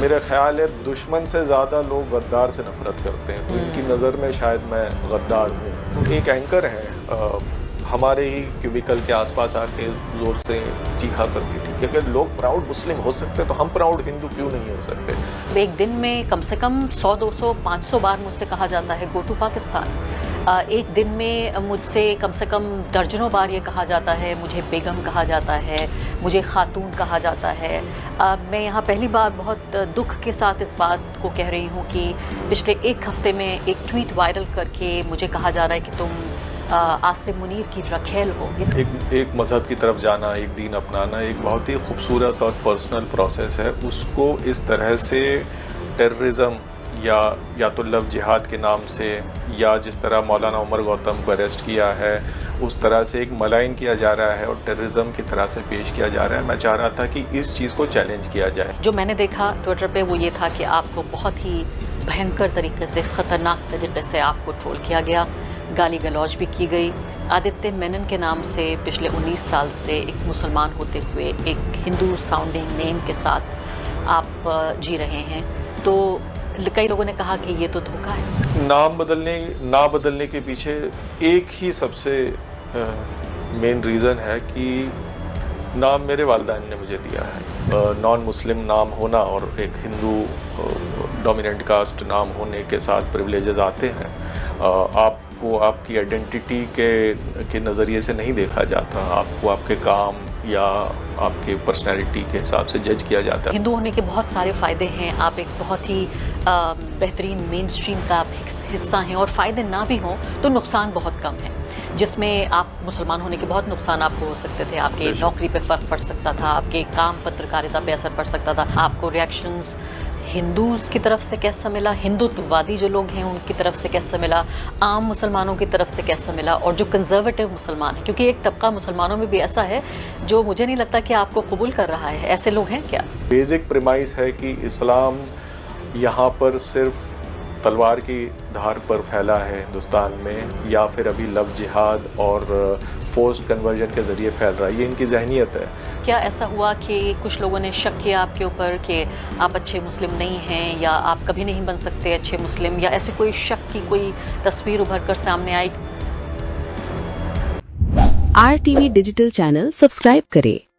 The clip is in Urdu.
میرا خیال ہے دشمن سے زیادہ لوگ غدار سے نفرت کرتے ہیں، تو ان کی نظر میں شاید میں غدار ہوں۔ تو ایک اینکر ہے ہمارے ہی کیوبیکل کے آس پاس آ کے زور سے چیخا کرتی تھی کہ اگر لوگ پراؤڈ مسلم ہو سکتے تو ہم پراؤڈ ہندو کیوں نہیں ہو سکتے۔ ایک دن میں کم سے کم 100 200 500 بار مجھ سے کہا جاتا ہے گو ٹو پاکستان۔ ایک دن میں مجھ سے کم درجنوں بار یہ کہا جاتا ہے، مجھے بیگم کہا جاتا ہے، مجھے خاتون کہا جاتا ہے۔ میں یہاں پہلی بار بہت دکھ کے ساتھ اس بات کو کہہ رہی ہوں کہ پچھلے ایک ہفتے میں ایک ٹویٹ وائرل کر کے مجھے کہا جا رہا ہے کہ تم عاصم منیر کی رکھیل ہو۔ ایک مذہب کی طرف جانا، ایک دین اپنانا ایک بہت ہی خوبصورت اور پرسنل پروسیس ہے۔ اس کو اس طرح سے ٹیررزم یا تو لو جہاد کے نام سے یا جس طرح مولانا عمر گوتم کو اریسٹ کیا ہے اس طرح سے ایک ملائن کیا جا رہا ہے اور ٹیررزم کی طرح سے پیش کیا جا رہا ہے۔ میں چاہ رہا تھا کہ اس چیز کو چیلنج کیا جائے۔ جو میں نے دیکھا ٹویٹر پہ وہ یہ تھا کہ آپ کو بہت ہی بھینکر طریقے سے، خطرناک طریقے سے آپ کو ٹرول کیا گیا، گالی گلوچ بھی کی گئی۔ آدتیہ مینن کے نام سے پچھلے 19 سال سے ایک مسلمان ہوتے ہوئے ایک ہندو ساؤنڈنگ نیم کے ساتھ آپ جی رہے ہیں، تو کئی لوگوں نے کہا کہ یہ تو دھوکہ ہے۔ نام بدلنے کے پیچھے ایک ہی سب سے مین ریزن ہے کہ نام میرے والدین نے مجھے دیا ہے۔ نان مسلم نام ہونا اور ایک ہندو ڈومیننٹ کاسٹ نام ہونے کے ساتھ پریولیجز آتے ہیں۔ آپ کو آپ کی آئیڈینٹی کے نظریے سے نہیں دیکھا جاتا، آپ کو آپ کے کام یا آپ کے پرسنالٹی کے حساب سے جج کیا جاتا ہے۔ ہندو ہونے کے بہت سارے فائدے ہیں، آپ ایک بہت ہی بہترین مین اسٹریم کا آپ حصہ ہیں، اور فائدے نہ بھی ہوں تو نقصان بہت کم ہے، جس میں آپ مسلمان ہونے کے بہت نقصان آپ کو ہو سکتے تھے۔ آپ کے نوکری پہ فرق پڑ سکتا تھا، آپ کے کام پترکاریتا پہ اثر پڑ سکتا تھا، آپ کو ریئیکشنز ہندوز کی طرف سے کیسا ملا، ہندوتوادی جو لوگ ہیں ان کی طرف سے کیسا ملا، عام مسلمانوں کی طرف سے کیسا ملا، اور جو کنزرویٹو مسلمان ہیں، کیونکہ ایک طبقہ مسلمانوں میں بھی ایسا ہے جو مجھے نہیں لگتا کہ آپ کو قبول کر رہا ہے، ایسے لوگ ہیں کیا؟ بیسک پریمائز ہے کہ اسلام یہاں پر صرف تلوار کی دھار پر پھیلا ہے ہندوستان میں، یا پھر ابھی لو جہاد اور فورسڈ کنورژن کے ذریعے پھیل رہا ہے، یہ ان کی ذہنیت ہے۔ کیا ایسا ہوا کہ کچھ لوگوں نے شک کیا آپ کے اوپر کہ آپ اچھے مسلم نہیں ہیں، یا آپ کبھی نہیں بن سکتے اچھے مسلم، یا ایسی کوئی شک کی کوئی تصویر ابھر کر سامنے آئی؟ RTV ڈیجیٹل چینل سبسکرائب کریں۔